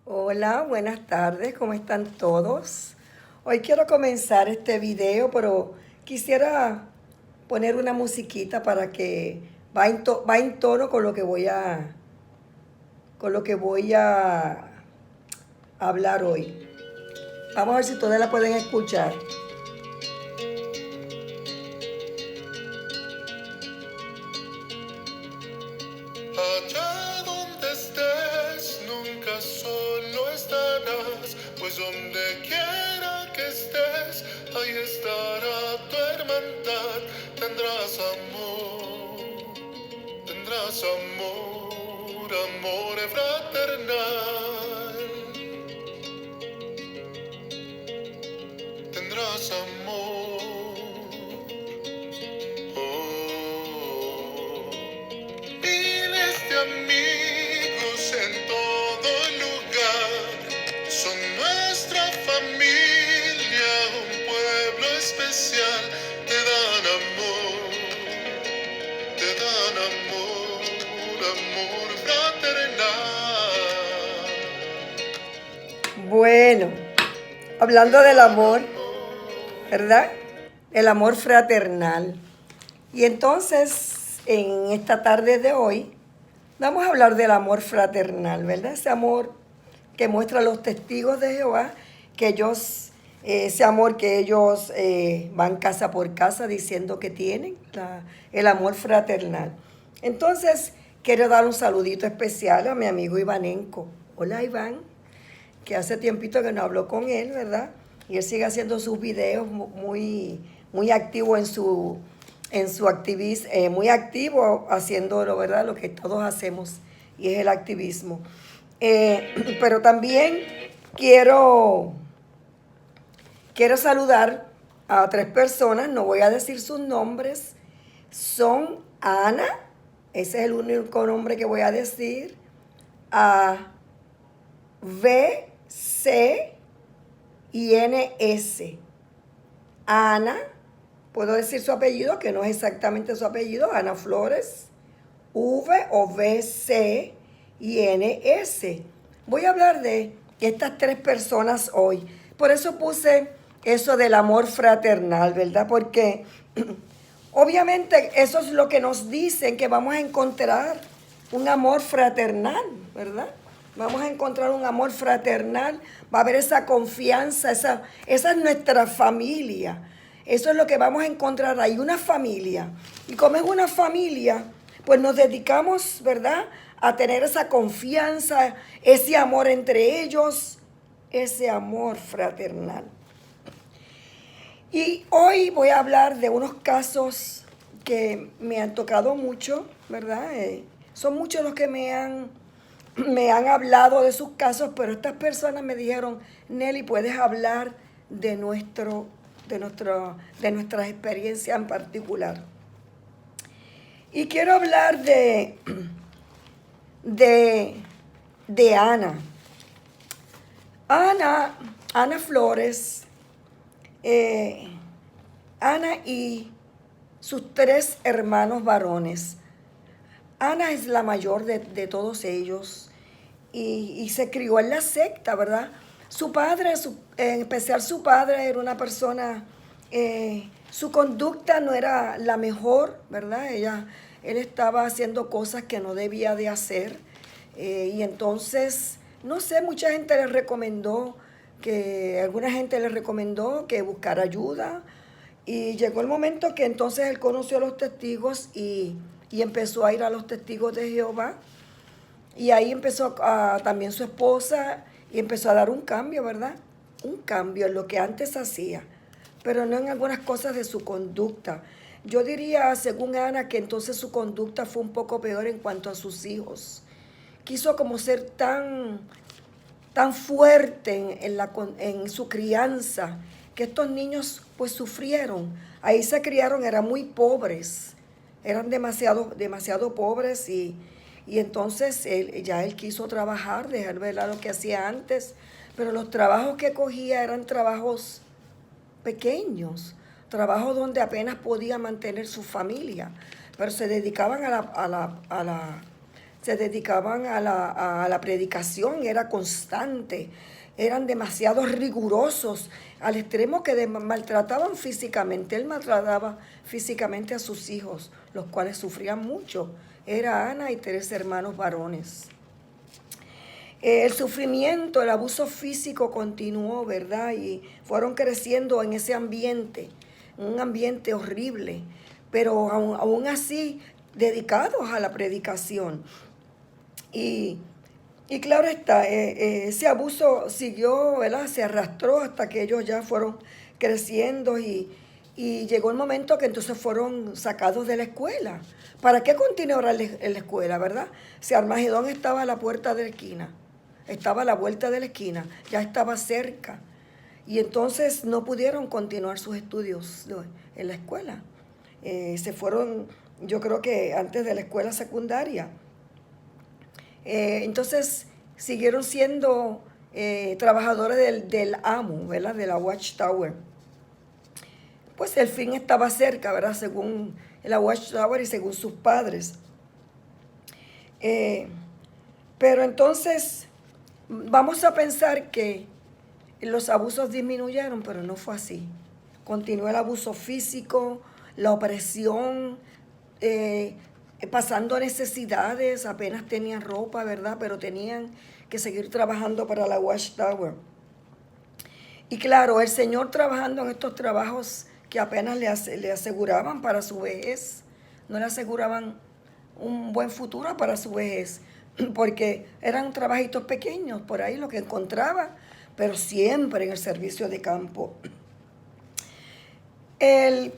Hola, buenas tardes, ¿cómo están todos? Hoy quiero comenzar este video, pero quisiera poner una musiquita para que va en tono con lo que voy a hablar hoy. Vamos a ver si todas la pueden escuchar. Allá donde estés, nunca solo estarás, pues donde quiera que estés, ahí estará tu hermandad. Tendrás amor, amor fraternal. Tendrás amor. Oh. Miles de amigos en todo lugar, son nuestra familia, un pueblo especial. Te dan amor, amor fraternal. Bueno, hablando Te del dan amor, amor. ¿verdad? El amor fraternal. Y entonces, en esta tarde de hoy, vamos a hablar del amor fraternal, ¿verdad? Ese amor que muestran los testigos de Jehová, que ese amor que ellos van casa por casa diciendo que tienen, el amor fraternal. Entonces, quiero dar un saludito especial a mi amigo Ivanenko. Hola, Iván, que hace tiempito que no hablo con él, ¿verdad? Y él sigue haciendo sus videos muy activo en su activismo, muy activo haciéndolo, ¿verdad? Lo que todos hacemos, y es el activismo. Pero también quiero, quiero saludar a tres personas, no voy a decir sus nombres, son Ana, ese es el único nombre que voy a decir, a V, C y N, S. Ana, puedo decir su apellido, que no es exactamente su apellido, Ana Flores, V o V, C y N, S. Voy a hablar de estas tres personas hoy. Por eso puse eso del amor fraternal, ¿verdad? Porque obviamente eso es lo que nos dicen que vamos a encontrar, un amor fraternal, ¿verdad? Vamos a encontrar un amor fraternal, va a haber esa confianza, esa es nuestra familia. Eso es lo que vamos a encontrar ahí, una familia. Y como es una familia, pues nos dedicamos, ¿verdad?, a tener esa confianza, ese amor entre ellos, ese amor fraternal. Y hoy voy a hablar de unos casos que me han tocado mucho, ¿verdad? Son muchos los que me han hablado de sus casos, pero estas personas me dijeron, Nelly, puedes hablar de nuestras experiencias en particular. Y quiero hablar de, de Ana. Ana Flores, eh, Ana y sus tres hermanos varones. Ana es la mayor de todos ellos y se crió en la secta, ¿verdad? Su padre, en especial su padre, era una persona, su conducta no era la mejor, ¿verdad? Él estaba haciendo cosas que no debía de hacer, y entonces, no sé, alguna gente le recomendó que buscara ayuda, y llegó el momento que entonces él conoció a los testigos y empezó a ir a los testigos de Jehová. Y ahí empezó también su esposa y empezó a dar un cambio, ¿verdad? Un cambio en lo que antes hacía, pero no en algunas cosas de su conducta. Yo diría, según Ana, que entonces su conducta fue un poco peor en cuanto a sus hijos. Quiso como ser tan fuerte en su crianza, que estos niños pues sufrieron. Ahí se criaron, eran muy pobres, eran demasiado pobres, y entonces él quiso trabajar, dejar ver lo que hacía antes, pero los trabajos que cogía eran trabajos pequeños, trabajos donde apenas podía mantener su familia, pero se dedicaban se dedicaban a la predicación, era constante, eran demasiado rigurosos, al extremo que maltrataban físicamente. Él maltrataba físicamente a sus hijos, los cuales sufrían mucho. Era Ana y 3 hermanos varones. El sufrimiento, el abuso físico continuó, ¿verdad? Y fueron creciendo en ese ambiente, un ambiente horrible, pero aún así dedicados a la predicación. Y claro está, ese abuso siguió, ¿verdad? Se arrastró hasta que ellos ya fueron creciendo y llegó el momento que entonces fueron sacados de la escuela. ¿Para qué continuar en la escuela, verdad? Si Armagedón estaba a la puerta de la esquina, estaba a la vuelta de la esquina, ya estaba cerca. Y entonces no pudieron continuar sus estudios en la escuela. Se fueron, yo creo que antes de la escuela secundaria. Entonces siguieron siendo trabajadores del amo, ¿verdad? De la Watchtower. Pues el fin estaba cerca, ¿verdad? Según la Watchtower y según sus padres. Pero entonces vamos a pensar que los abusos disminuyeron, pero no fue así. Continuó el abuso físico, la opresión, pasando necesidades, apenas tenían ropa, ¿verdad? Pero tenían que seguir trabajando para la Watchtower. Y claro, el Señor trabajando en estos trabajos que apenas le aseguraban para su vejez, no le aseguraban un buen futuro para su vejez, porque eran trabajitos pequeños, por ahí lo que encontraba, pero siempre en el servicio de campo. El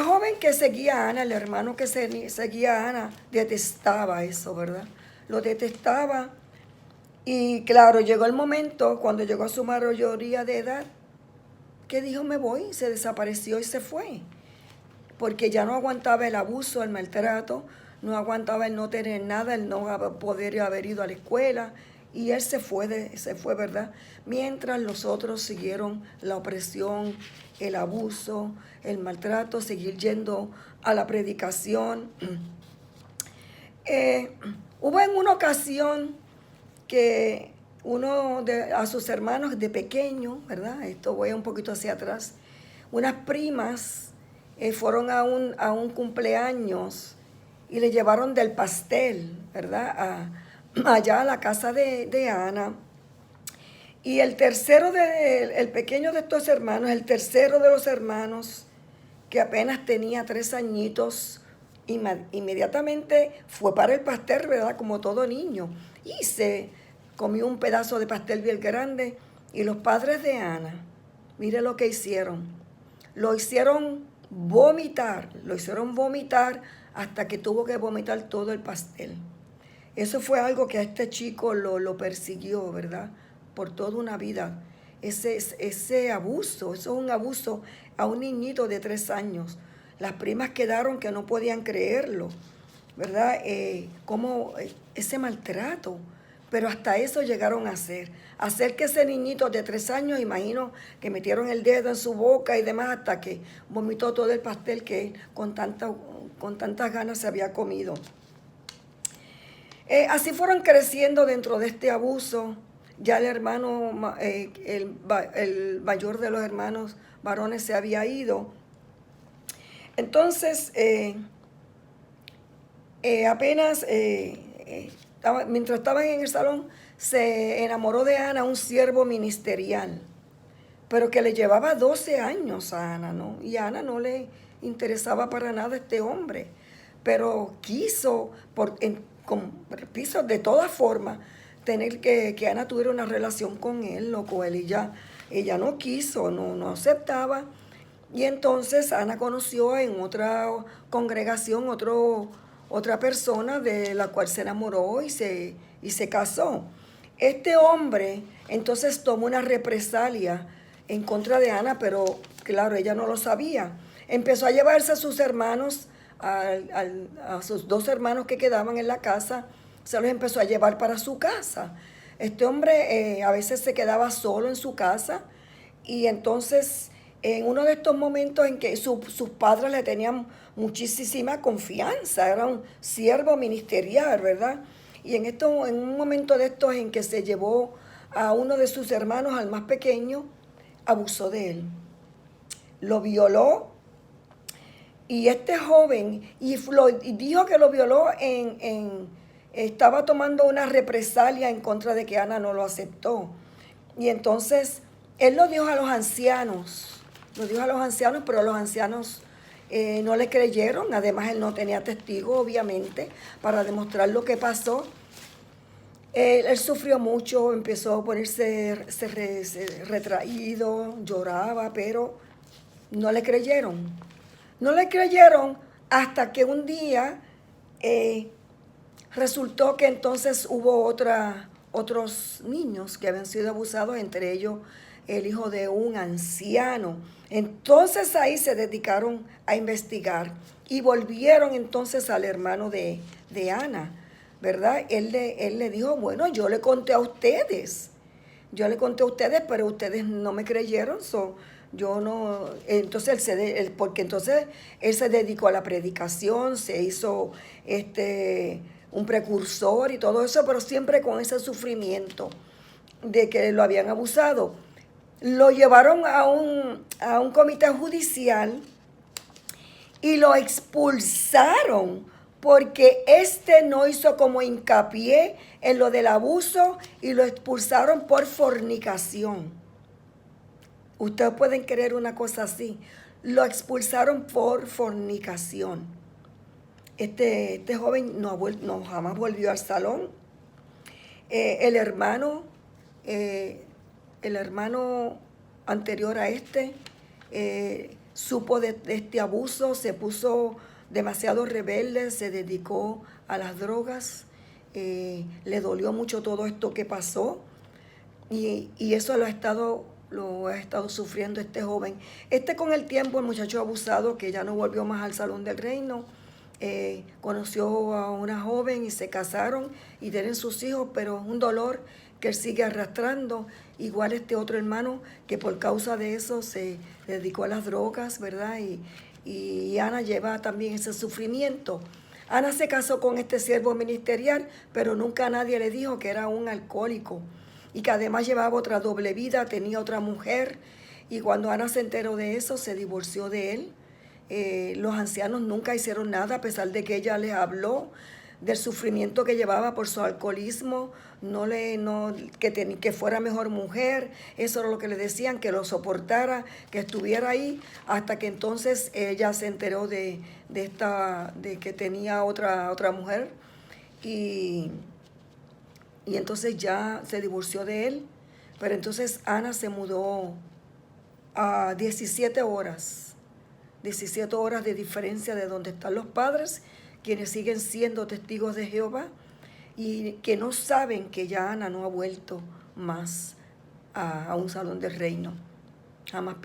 joven que seguía a Ana, el hermano que seguía a Ana, detestaba eso, ¿verdad? Lo detestaba. Y claro, llegó el momento, cuando llegó a su mayoría de edad, que dijo, me voy, se desapareció y se fue. Porque ya no aguantaba el abuso, el maltrato, no aguantaba el no tener nada, el no poder haber ido a la escuela. Y él se fue, ¿verdad? Mientras los otros siguieron la opresión, el abuso, el maltrato, seguir yendo a la predicación. Hubo en una ocasión que a sus hermanos de pequeño, ¿verdad? Esto voy un poquito hacia atrás. Unas primas fueron a un cumpleaños y le llevaron del pastel, ¿verdad? Allá a la casa de Ana. Y el pequeño de estos hermanos, el tercero de los hermanos, que apenas tenía 3 añitos, inmediatamente fue para el pastel, ¿verdad? Como todo niño. Y se comió un pedazo de pastel bien grande. Y los padres de Ana, mire lo que hicieron. Lo hicieron vomitar hasta que tuvo que vomitar todo el pastel. Eso fue algo que a este chico lo persiguió, ¿verdad? Por toda una vida. Ese abuso, eso es un abuso a un niñito de 3 años. Las primas quedaron que no podían creerlo, ¿verdad? Como ese maltrato. Pero hasta eso llegaron a hacer. Hacer que ese niñito de 3 años, imagino que metieron el dedo en su boca y demás hasta que vomitó todo el pastel que él con tantas ganas se había comido. Así fueron creciendo dentro de este abuso. Ya el hermano, el mayor de los hermanos varones se había ido. Entonces, mientras estaban en el salón, se enamoró de Ana un siervo ministerial, pero que le llevaba 12 años a Ana, ¿no? Y a Ana no le interesaba para nada este hombre, pero quiso de todas formas tener que Ana tuviera una relación con él o con él, y ella no quiso, no aceptaba. Y entonces Ana conoció en otra congregación otra persona de la cual se enamoró y se casó. Este hombre entonces tomó una represalia en contra de Ana, pero claro, ella no lo sabía. Empezó a llevarse a sus hermanos, a sus 2 hermanos que quedaban en la casa, se los empezó a llevar para su casa. Este hombre a veces se quedaba solo en su casa y entonces en uno de estos momentos en que sus padres le tenían muchísima confianza, era un siervo ministerial, ¿verdad? Y en un momento de estos en que se llevó a uno de sus hermanos, al más pequeño, abusó de él. Lo violó y este joven, y dijo que lo violó estaba tomando una represalia en contra de que Ana no lo aceptó. Y entonces él lo dijo a los ancianos, pero los ancianos no le creyeron. Además él no tenía testigo, obviamente, para demostrar lo que pasó. Él sufrió mucho, empezó a ponerse retraído, lloraba, pero no le creyeron. No le creyeron hasta que un día resultó que entonces hubo otros niños que habían sido abusados, entre ellos el hijo de un anciano. Entonces ahí se dedicaron a investigar y volvieron entonces al hermano de Ana, ¿verdad? Él le dijo, bueno, yo le conté a ustedes, pero ustedes no me creyeron, yo no. Entonces porque entonces él se dedicó a la predicación, se hizo un precursor y todo eso, pero siempre con ese sufrimiento de que lo habían abusado. Lo llevaron a un comité judicial y lo expulsaron porque no hizo como hincapié en lo del abuso y lo expulsaron por fornicación. Ustedes pueden creer una cosa así. Lo expulsaron por fornicación. Este joven no jamás volvió al salón. El hermano anterior a supo de este abuso, se puso demasiado rebelde, se dedicó a las drogas, le dolió mucho todo esto que pasó y eso lo ha estado sufriendo este joven. Con el tiempo, el muchacho abusado, que ya no volvió más al Salón del Reino, conoció a una joven y se casaron y tienen sus hijos, pero un dolor que él sigue arrastrando. Igual este otro hermano que por causa de eso se dedicó a las drogas, ¿verdad? Y Ana lleva también ese sufrimiento. Ana se casó con este siervo ministerial, pero nunca nadie le dijo que era un alcohólico y que además llevaba otra doble vida, tenía otra mujer. Y cuando Ana se enteró de eso, se divorció de él. Los ancianos nunca hicieron nada, a pesar de que ella les habló del sufrimiento que llevaba por su alcoholismo, que fuera mejor mujer. Eso era lo que le decían, que lo soportara, que estuviera ahí, hasta que entonces ella se enteró de que tenía otra mujer y entonces ya se divorció de él. Pero entonces Ana se mudó a 17 horas de diferencia de donde están los padres, quienes siguen siendo testigos de Jehová y que no saben que ya Ana no ha vuelto más a un salón del reino. Jamás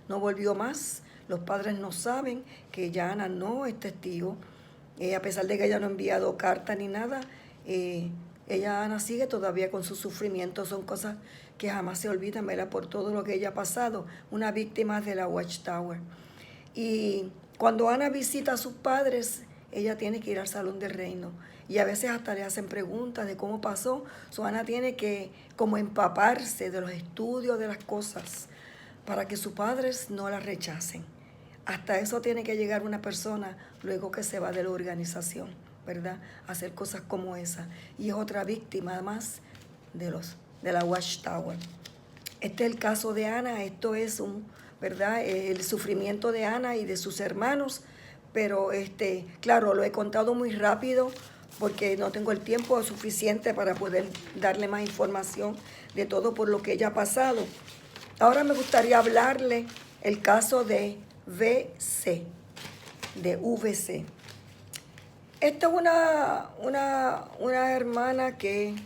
no volvió más. Los padres no saben que ya Ana no es testigo. A pesar de que ella no ha enviado carta ni nada, Ana sigue todavía con su sufrimiento. Son cosas que jamás se olvidan, ¿verdad? Por todo lo que ella ha pasado. Una víctima de la Watchtower. Y cuando Ana visita a sus padres, ella tiene que ir al Salón del Reino. Y a veces hasta le hacen preguntas de cómo pasó. Ana tiene que como empaparse de los estudios, de las cosas, para que sus padres no la rechacen. Hasta eso tiene que llegar una persona luego que se va de la organización, ¿verdad? A hacer cosas como esa. Y es otra víctima más de la Watchtower. Este es el caso de Ana. Esto es ¿verdad? El sufrimiento de Ana y de sus hermanos. Pero claro, lo he contado muy rápido porque no tengo el tiempo suficiente para poder darle más información de todo por lo que ella ha pasado. Ahora me gustaría hablarle el caso de VC. Esta es una hermana que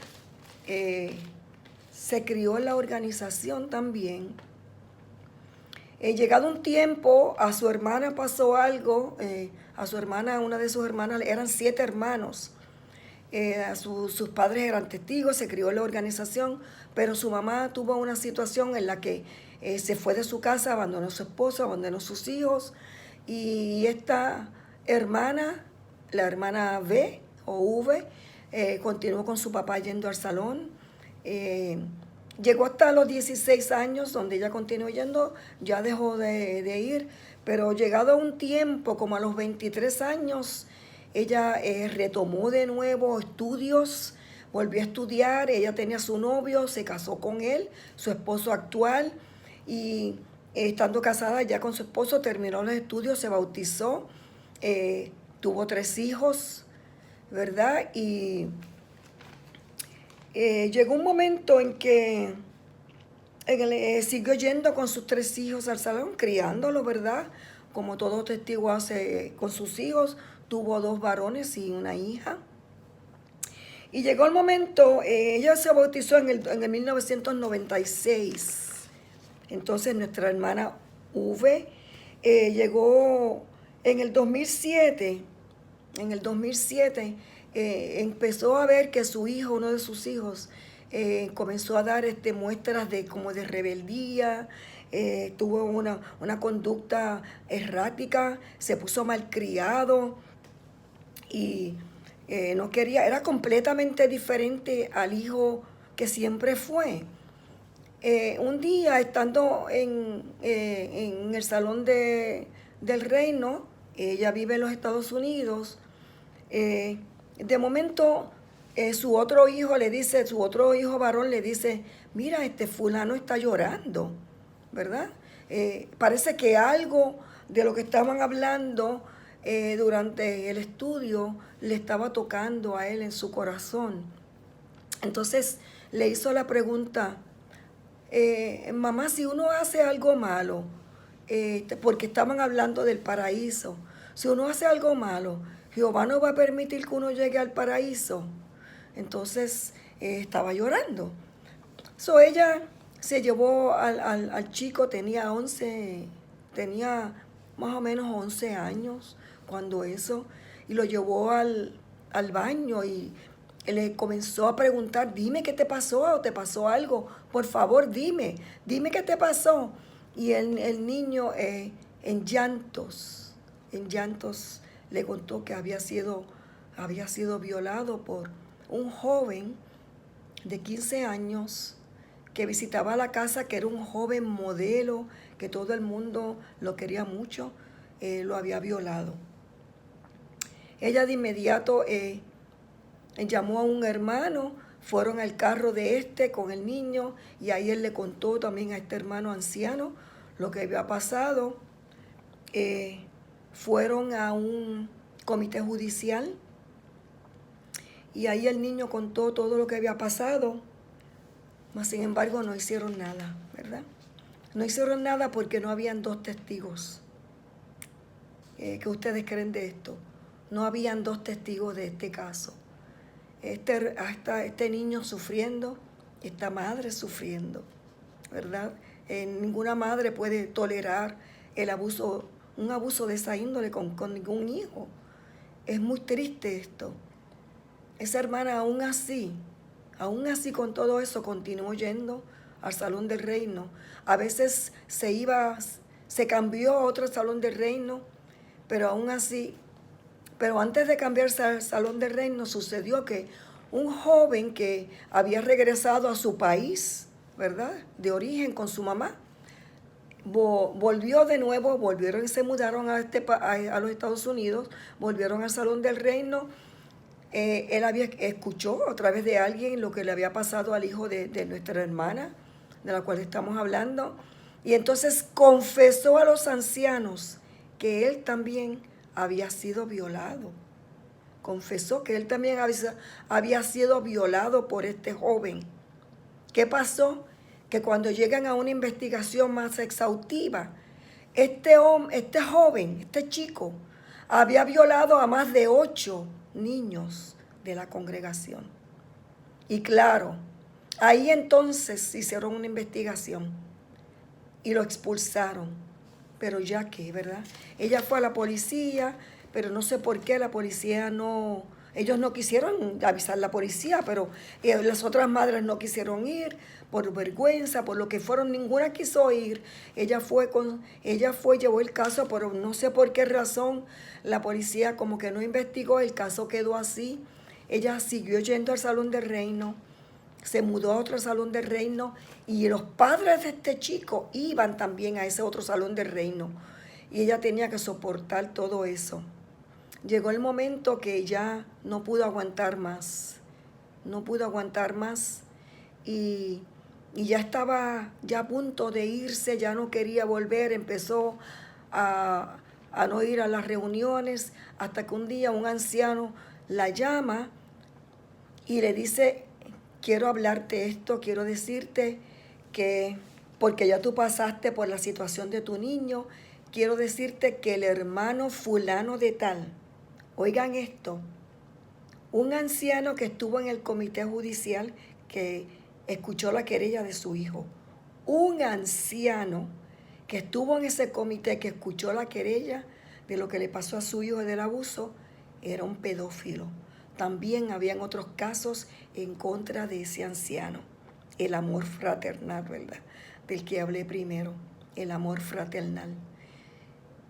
se crió en la organización también. Llegado un tiempo, a su hermana pasó algo. Una de sus hermanas, eran 7 hermanos. Sus padres eran testigos, se crió en la organización, pero su mamá tuvo una situación en la que se fue de su casa, abandonó a su esposo, abandonó a sus hijos Y esta hermana, la hermana B o V, continuó con su papá yendo al salón. Llegó hasta los 16 años, donde ella continuó yendo, ya dejó de ir, pero llegado a un tiempo, como a los 23 años, ella retomó de nuevo estudios, volvió a estudiar, ella tenía su novio, se casó con él, su esposo actual, y estando casada ya con su esposo, terminó los estudios, se bautizó, tuvo 3 hijos, ¿verdad? Y llegó un momento en que siguió yendo con sus 3 hijos al salón, criándolos, ¿verdad? Como todo testigo hace con sus hijos. Tuvo 2 varones y una hija. Y llegó el momento, ella se bautizó en el 1996. Entonces nuestra hermana V llegó en el 2007. En el 2007 empezó a ver que su hijo, uno de sus hijos, comenzó a dar muestras como de rebeldía, tuvo una conducta errática, se puso malcriado y no quería, era completamente diferente al hijo que siempre fue. Un día, estando en el salón del reino, ella vive en los Estados Unidos, de momento su otro hijo varón le dice, mira, fulano está llorando, ¿verdad? Parece que algo de lo que estaban hablando durante el estudio le estaba tocando a él en su corazón. Entonces le hizo la pregunta, mamá, si uno hace algo malo, porque estaban hablando del paraíso, si uno hace algo malo, Jehová no va a permitir que uno llegue al paraíso. Entonces estaba llorando. Ella se llevó al chico, tenía más o menos 11 años cuando eso, y lo llevó al baño y le comenzó a preguntar, dime qué te pasó, o te pasó algo, por favor dime qué te pasó. Y el niño en llantos le contó que había sido violado por un joven de 15 años que visitaba la casa, que era un joven modelo, que todo el mundo lo quería mucho, lo había violado. Ella de inmediato llamó a un hermano, fueron al carro de con el niño, y ahí él le contó también a este hermano anciano lo que había pasado. Fueron a un comité judicial y ahí el niño contó todo lo que había pasado, mas sin embargo no hicieron nada, ¿verdad? No hicieron nada porque no habían 2 testigos. ¿Qué ustedes creen de esto? No habían 2 testigos de este caso. Este niño sufriendo, esta madre sufriendo, ¿verdad? Ninguna madre puede tolerar un abuso de esa índole con ningún hijo. Es muy triste esto. Esa hermana aún así con todo eso, continuó yendo al salón del reino. A veces se cambió a otro salón del reino, pero aún así, pero antes de cambiarse al salón del reino, sucedió que un joven que había regresado a su país, ¿verdad?, de origen con su mamá, volvió de nuevo, se mudaron a los Estados Unidos, volvieron al salón del reino. Él escuchó a través de alguien lo que le había pasado al hijo de nuestra hermana, de la cual estamos hablando, y entonces confesó a los ancianos que él también había sido violado. Confesó que él también había sido violado por este joven. ¿Qué pasó? Que cuando llegan a una investigación más exhaustiva, este joven, este chico, había violado a más de 8 niños de la congregación. Y claro, ahí entonces hicieron una investigación y lo expulsaron. Pero ya que, ¿verdad? Ella fue a la policía, pero no sé por qué la policía no Ellos no quisieron avisar a la policía, pero las otras madres no quisieron ir por vergüenza, por lo que fueron, ninguna quiso ir. Ella fue, llevó el caso, pero no sé por qué razón la policía como que no investigó, el caso quedó así. Ella siguió yendo al Salón del Reino, se mudó a otro Salón del Reino y los padres de este chico iban también a ese otro Salón del Reino y ella tenía que soportar todo eso. Llegó el momento que ya no pudo aguantar más, y ya estaba ya a punto de irse, ya no quería volver, empezó a no ir a las reuniones, hasta que un día un anciano la llama y le dice, quiero hablarte esto, quiero decirte que, porque ya tú pasaste por la situación de tu niño, quiero decirte que el hermano fulano de tal, oigan esto, un anciano que estuvo en el comité judicial que escuchó la querella de su hijo, un anciano que estuvo en ese comité que escuchó la querella de lo que le pasó a su hijo del abuso, era un pedófilo. También habían otros casos en contra de ese anciano. El amor fraternal, ¿verdad? Del que hablé primero, el amor fraternal.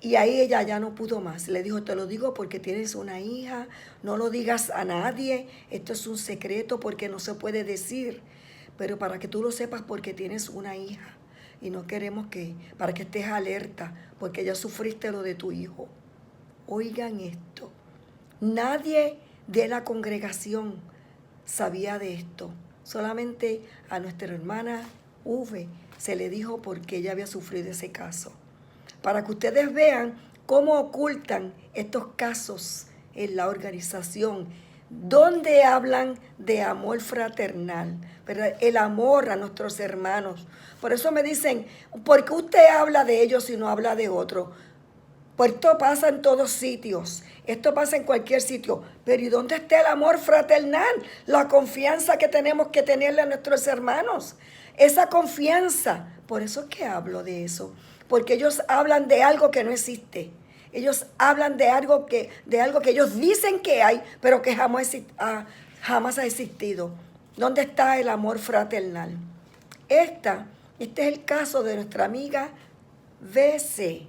Y ahí ella ya no pudo más. Le dijo, te lo digo porque tienes una hija, no lo digas a nadie, esto es un secreto porque no se puede decir, pero para que tú lo sepas porque tienes una hija y no queremos para que estés alerta, porque ya sufriste lo de tu hijo. Oigan esto, nadie de la congregación sabía de esto, solamente a nuestra hermana V se le dijo porque ella había sufrido ese caso. Para que ustedes vean cómo ocultan estos casos en la organización, donde hablan de amor fraternal, ¿verdad? El amor a nuestros hermanos. Por eso me dicen, ¿por qué usted habla de ellos y no habla de otros? Pues esto pasa en todos sitios, esto pasa en cualquier sitio, pero ¿y dónde está el amor fraternal? La confianza que tenemos que tenerle a nuestros hermanos, esa confianza. Por eso es que hablo de eso, porque ellos hablan de algo que no existe. Ellos hablan de algo que ellos dicen que hay, pero que jamás ha existido. ¿Dónde está el amor fraternal? Este es el caso de nuestra amiga VC,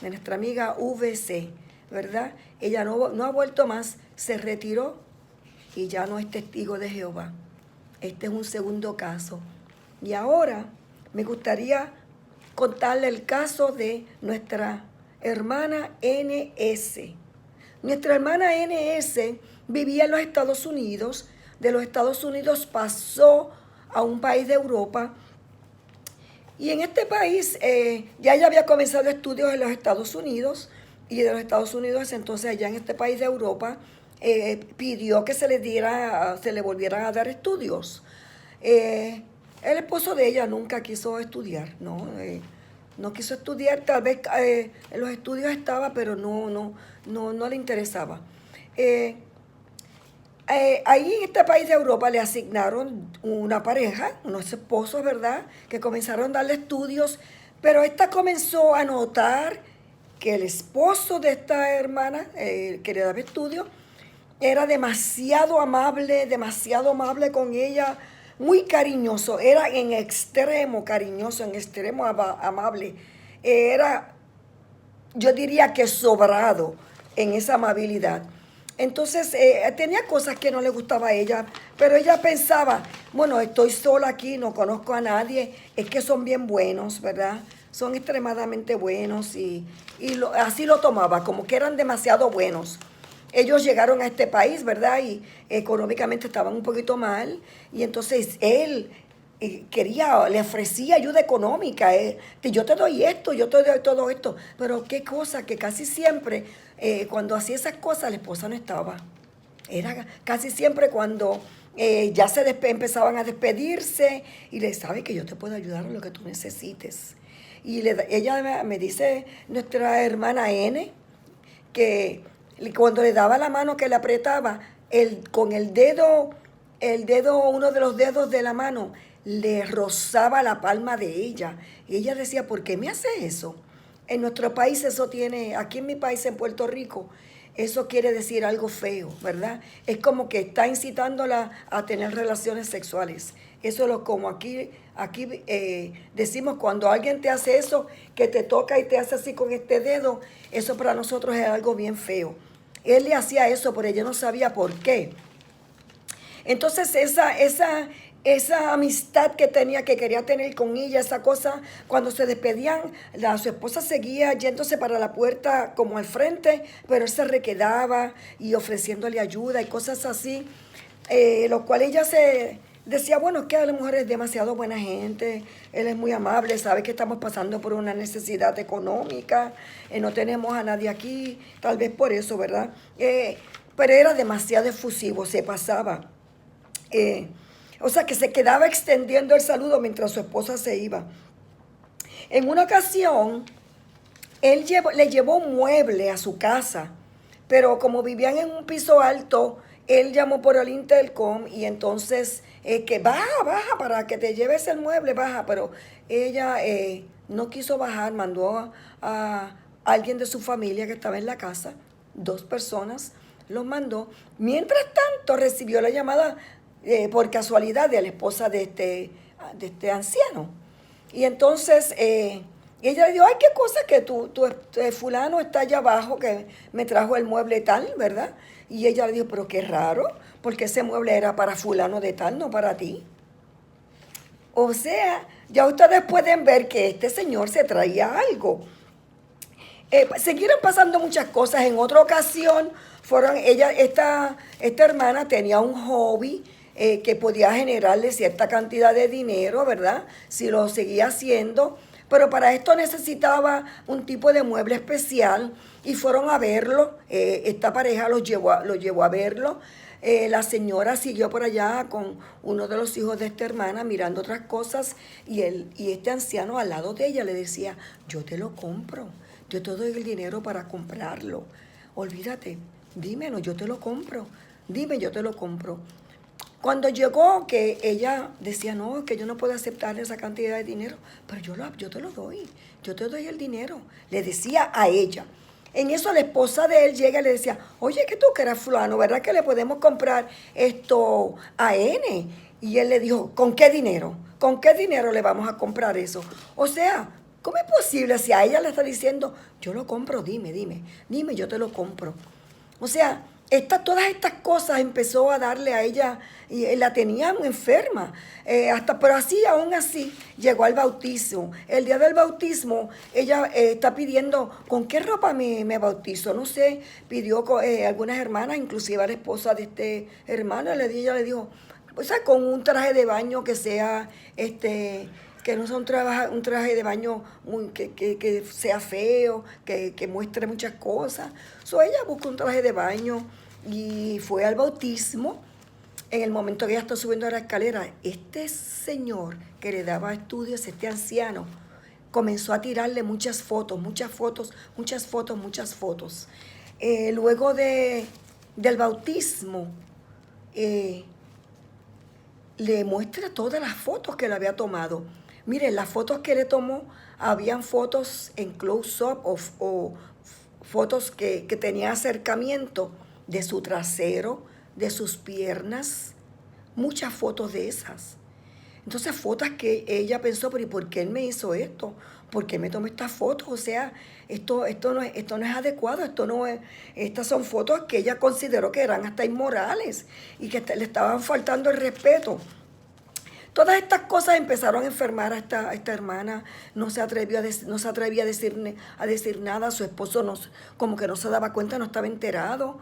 de nuestra amiga VC, ¿verdad? Ella no ha vuelto más, se retiró y ya no es testigo de Jehová. Este es un segundo caso. Y ahora me gustaría contarle el caso de nuestra hermana NS. Nuestra hermana NS vivía en los Estados Unidos. De los Estados Unidos pasó a un país de Europa. Y en este país ya ella había comenzado estudios en los Estados Unidos. Y de los Estados Unidos, entonces allá en este país de Europa, pidió que se le volvieran a dar estudios. El esposo de ella nunca quiso estudiar, ¿no? No quiso estudiar, tal vez en los estudios estaba, pero no le interesaba. Ahí en este país de Europa le asignaron una pareja, unos esposos, ¿verdad?, que comenzaron a darle estudios, pero esta comenzó a notar que el esposo de esta hermana, que le daba estudios, era demasiado amable con ella, muy cariñoso, era en extremo cariñoso, en extremo amable. Era, yo diría que sobrado en esa amabilidad. Entonces, tenía cosas que no le gustaba a ella, pero ella pensaba, bueno, estoy sola aquí, no conozco a nadie, es que son bien buenos, ¿verdad? Son extremadamente buenos y así lo tomaba, como que eran demasiado buenos. Ellos llegaron a este país, ¿verdad? Y económicamente estaban un poquito mal. Y entonces él le ofrecía ayuda económica. Yo te doy esto, yo te doy todo esto. Pero qué cosa, que casi siempre cuando hacía esas cosas la esposa no estaba. Era casi siempre cuando ya empezaban a despedirse y le sabe que yo te puedo ayudar en lo que tú necesites. Y ella me dice, nuestra hermana N, que cuando le daba la mano que le apretaba, con el dedo, uno de los dedos de la mano, le rozaba la palma de ella. Y ella decía, ¿por qué me hace eso? En nuestro país eso tiene, aquí en mi país, en Puerto Rico, eso quiere decir algo feo, ¿verdad? Es como que está incitándola a tener relaciones sexuales. Eso es lo como aquí decimos cuando alguien te hace eso, que te toca y te hace así con este dedo, eso para nosotros es algo bien feo. Él le hacía eso, pero ella no sabía por qué. Entonces esa amistad que tenía, que quería tener con ella, esa cosa, cuando se despedían, su esposa seguía yéndose para la puerta como al frente, pero él se requedaba y ofreciéndole ayuda y cosas así, lo cual ella se decía, bueno, es que a la mujer es demasiado buena gente, él es muy amable, sabe que estamos pasando por una necesidad económica, no tenemos a nadie aquí, tal vez por eso, ¿verdad? Pero era demasiado efusivo, se pasaba. O sea que se quedaba extendiendo el saludo mientras su esposa se iba. En una ocasión, le llevó un mueble a su casa, pero como vivían en un piso alto, él llamó por el intercom y entonces que baja para que te lleves el mueble, baja, pero ella no quiso bajar, mandó a alguien de su familia que estaba en la casa, 2 personas, los mandó. Mientras tanto recibió la llamada por casualidad de la esposa de este anciano. Y entonces ella le dijo, ay, qué cosa que tu fulano está allá abajo, que me trajo el mueble tal, ¿verdad? Y ella le dijo, pero qué raro, porque ese mueble era para fulano de tal, no para ti. O sea, ya ustedes pueden ver que este señor se traía algo. Siguieron pasando muchas cosas. En otra ocasión, esta hermana tenía un hobby que podía generarle cierta cantidad de dinero, ¿verdad? Si lo seguía haciendo. Pero para esto necesitaba un tipo de mueble especial y fueron a verlo. Esta pareja los llevó a verlo. La señora siguió por allá con uno de los hijos de esta hermana mirando otras cosas y este anciano al lado de ella le decía, yo te lo compro, yo te doy el dinero para comprarlo. Olvídate, dímelo, yo te lo compro, dime, yo te lo compro. Cuando llegó, que ella decía, no, que yo no puedo aceptar esa cantidad de dinero, pero yo te lo doy, yo te doy el dinero, le decía a ella. En eso la esposa de él llega y le decía, oye, que tú que eras fulano, ¿verdad que le podemos comprar esto a N? Y él le dijo, ¿con qué dinero? ¿Con qué dinero le vamos a comprar eso? O sea, ¿cómo es posible si a ella le está diciendo, yo lo compro, dime, yo te lo compro? O sea, todas estas cosas empezó a darle a ella y la tenían enferma. Pero aún así, llegó al bautismo. El día del bautismo, ella está pidiendo, ¿con qué ropa me bautizo? No sé, pidió algunas hermanas, inclusive a la esposa de este hermano, ella le dijo, o sea, con un traje de baño que sea, que no sea un traje de baño que sea feo, que muestre muchas cosas. Ella buscó un traje de baño y fue al bautismo. En el momento que ella está subiendo a la escalera, este señor que le daba estudios, este anciano, comenzó a tirarle muchas fotos. Luego del bautismo, le muestra todas las fotos que le había tomado. Miren, las fotos que le tomó, habían fotos en close-up o fotos que tenían acercamiento de su trasero, de sus piernas, muchas fotos de esas. Entonces, fotos que ella pensó, pero ¿y por qué él me hizo esto? ¿Por qué me tomó estas fotos? O sea, esto no es adecuado, estas son fotos que ella consideró que eran hasta inmorales y que le estaban faltando el respeto. Todas estas cosas empezaron a enfermar a esta hermana, no se atrevía a decir nada, su esposo como que no se daba cuenta, no estaba enterado,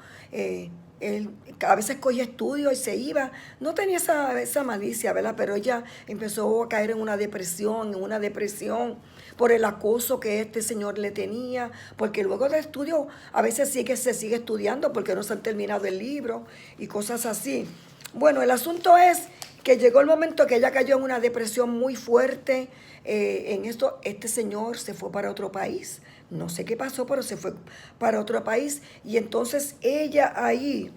él a veces cogía estudios y se iba, no tenía esa malicia, ¿verdad? Pero ella empezó a caer en una depresión por el acoso que este señor le tenía, porque luego del estudio a veces se sigue estudiando porque no se han terminado el libro y cosas así. Bueno, el asunto es que llegó el momento que ella cayó en una depresión muy fuerte. En esto, este señor se fue para otro país. No sé qué pasó, pero se fue para otro país. Y entonces ella ahí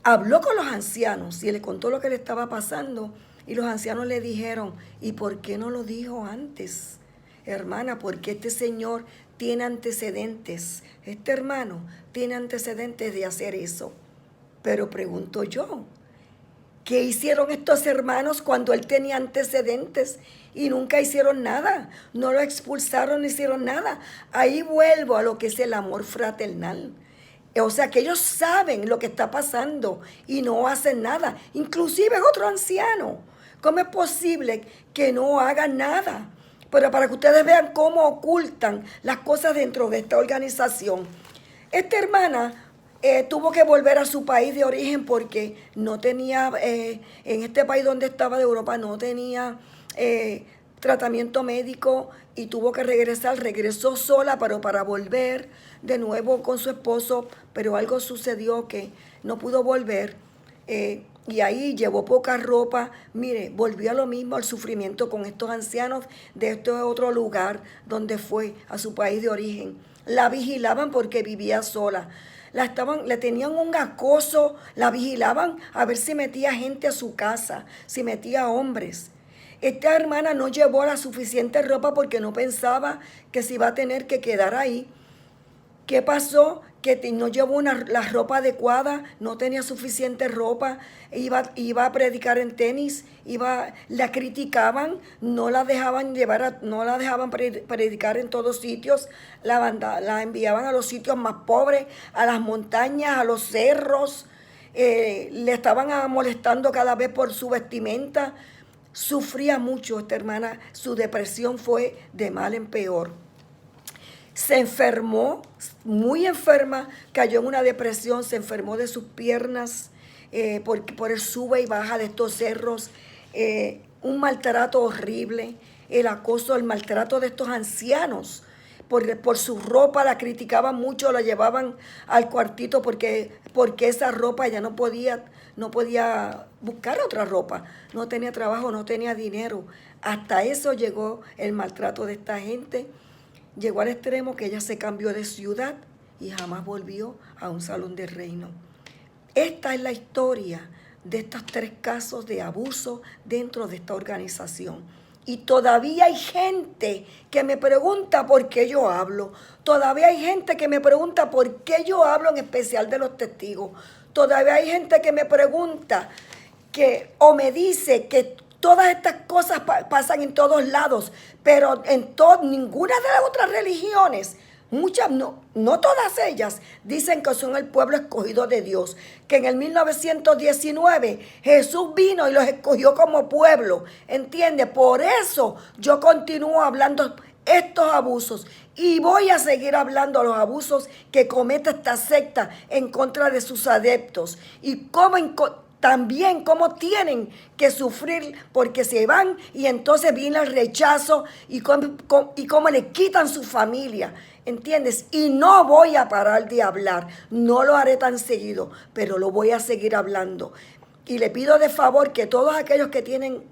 habló con los ancianos y le contó lo que le estaba pasando. Y los ancianos le dijeron, ¿y por qué no lo dijo antes? Hermana, porque este señor tiene antecedentes, este hermano tiene antecedentes de hacer eso. Pero pregunto yo, ¿qué hicieron estos hermanos cuando él tenía antecedentes y nunca hicieron nada? No lo expulsaron, no hicieron nada. Ahí vuelvo a lo que es el amor fraternal. O sea, que ellos saben lo que está pasando y no hacen nada. Inclusive es otro anciano. ¿Cómo es posible que no hagan nada? Pero para que ustedes vean cómo ocultan las cosas dentro de esta organización. Esta hermana tuvo que volver a su país de origen porque no tenía, en este país donde estaba de Europa, no tenía tratamiento médico y tuvo que regresar. Regresó sola, pero para volver de nuevo con su esposo, pero algo sucedió que no pudo volver. Y ahí llevó poca ropa. Mire, volvió a lo mismo, al sufrimiento con estos ancianos de este otro lugar donde fue, a su país de origen. La vigilaban porque vivía sola. Le tenían un acoso, la vigilaban a ver si metía gente a su casa, si metía hombres. Esta hermana no llevó la suficiente ropa porque no pensaba que se iba a tener que quedar ahí. ¿Qué pasó? Que no llevó la ropa adecuada, no tenía suficiente ropa, iba a predicar en tenis, la criticaban, no la dejaban predicar en todos sitios, la enviaban a los sitios más pobres, a las montañas, a los cerros, le estaban molestando cada vez por su vestimenta. Sufría mucho esta hermana, su depresión fue de mal en peor. Se enfermó, muy enferma, cayó en una depresión, se enfermó de sus piernas por el sube y baja de estos cerros, un maltrato horrible, el acoso, el maltrato de estos ancianos. Por su ropa la criticaban mucho, la llevaban al cuartito porque esa ropa ya no podía buscar otra ropa, no tenía trabajo, no tenía dinero. Hasta eso llegó el maltrato de esta gente. Llegó al extremo que ella se cambió de ciudad y jamás volvió a un salón de reino. Esta es la historia de estos 3 casos de abuso dentro de esta organización. Y todavía hay gente que me pregunta por qué yo hablo. Todavía hay gente que me pregunta por qué yo hablo en especial de los testigos. Todavía hay gente que me pregunta o me dice que todas estas cosas pasan en todos lados, pero ninguna de las otras religiones, muchas, no todas ellas, dicen que son el pueblo escogido de Dios, que en el 1919 Jesús vino y los escogió como pueblo, ¿entiende? Por eso yo continúo hablando estos abusos y voy a seguir hablando de los abusos que comete esta secta en contra de sus adeptos y también cómo tienen que sufrir porque se van y entonces viene el rechazo y cómo le quitan su familia, ¿entiendes? Y no voy a parar de hablar, no lo haré tan seguido, pero lo voy a seguir hablando. Y le pido de favor que todos aquellos que tienen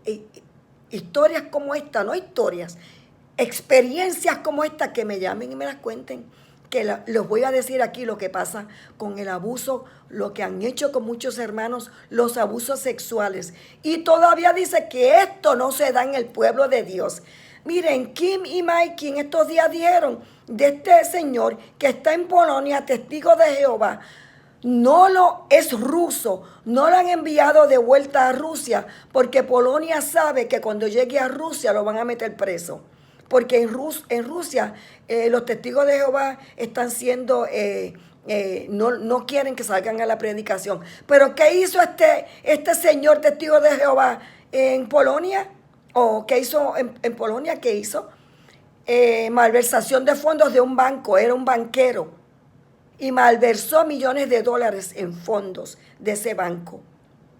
historias como esta, no historias, experiencias como esta, que me llamen y me las cuenten, que les voy a decir aquí lo que pasa con el abuso, lo que han hecho con muchos hermanos, los abusos sexuales. Y todavía dice que esto no se da en el pueblo de Dios. Miren, Kim y Mikey en estos días dijeron de este señor que está en Polonia, testigo de Jehová, es ruso, no lo han enviado de vuelta a Rusia, porque Polonia sabe que cuando llegue a Rusia lo van a meter preso. Porque en Rusia los testigos de Jehová están siendo, no quieren que salgan a la predicación. Pero ¿qué hizo este señor testigo de Jehová en Polonia? ¿O qué hizo en Polonia? ¿Qué hizo? Malversación de fondos de un banco, era un banquero. Y malversó millones de dólares en fondos de ese banco.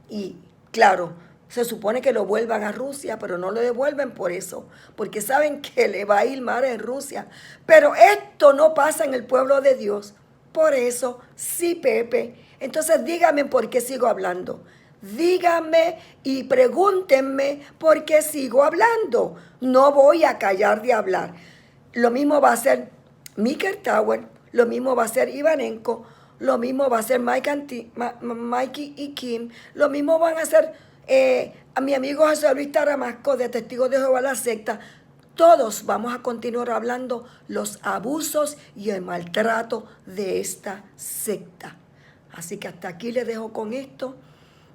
Y claro, se supone que lo vuelvan a Rusia, pero no lo devuelven por eso, porque saben que le va a ir mal en Rusia. Pero esto no pasa en el pueblo de Dios. Por eso, sí, Pepe. Entonces díganme por qué sigo hablando. Díganme y pregúntenme por qué sigo hablando. No voy a callar de hablar. Lo mismo va a ser Mikel Tower, lo mismo va a ser Ivanenko, lo mismo va a ser Mikey y Kim, lo mismo van a hacer a mi amigo José Luis Taramasco de Testigos de Jehová la secta. todos vamos a continuar hablando los abusos y el maltrato de esta secta. Así que hasta aquí les dejo con esto.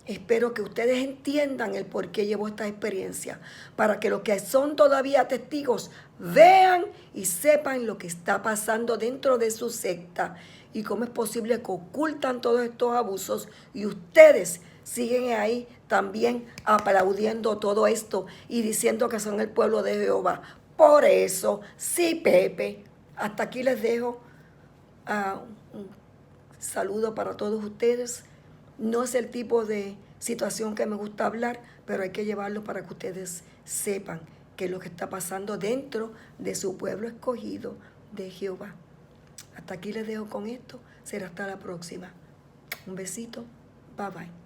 Espero que ustedes entiendan el por qué llevo esta experiencia, para que los que son todavía testigos vean y sepan lo que está pasando dentro de su secta y cómo es posible que ocultan todos estos abusos y ustedes siguen ahí también aplaudiendo todo esto y diciendo que son el pueblo de Jehová. Por eso, sí, Pepe, hasta aquí les dejo un saludo para todos ustedes. No es el tipo de situación que me gusta hablar, pero hay que llevarlo para que ustedes sepan qué es lo que está pasando dentro de su pueblo escogido de Jehová. Hasta aquí les dejo con esto. Será hasta la próxima. Un besito. Bye bye.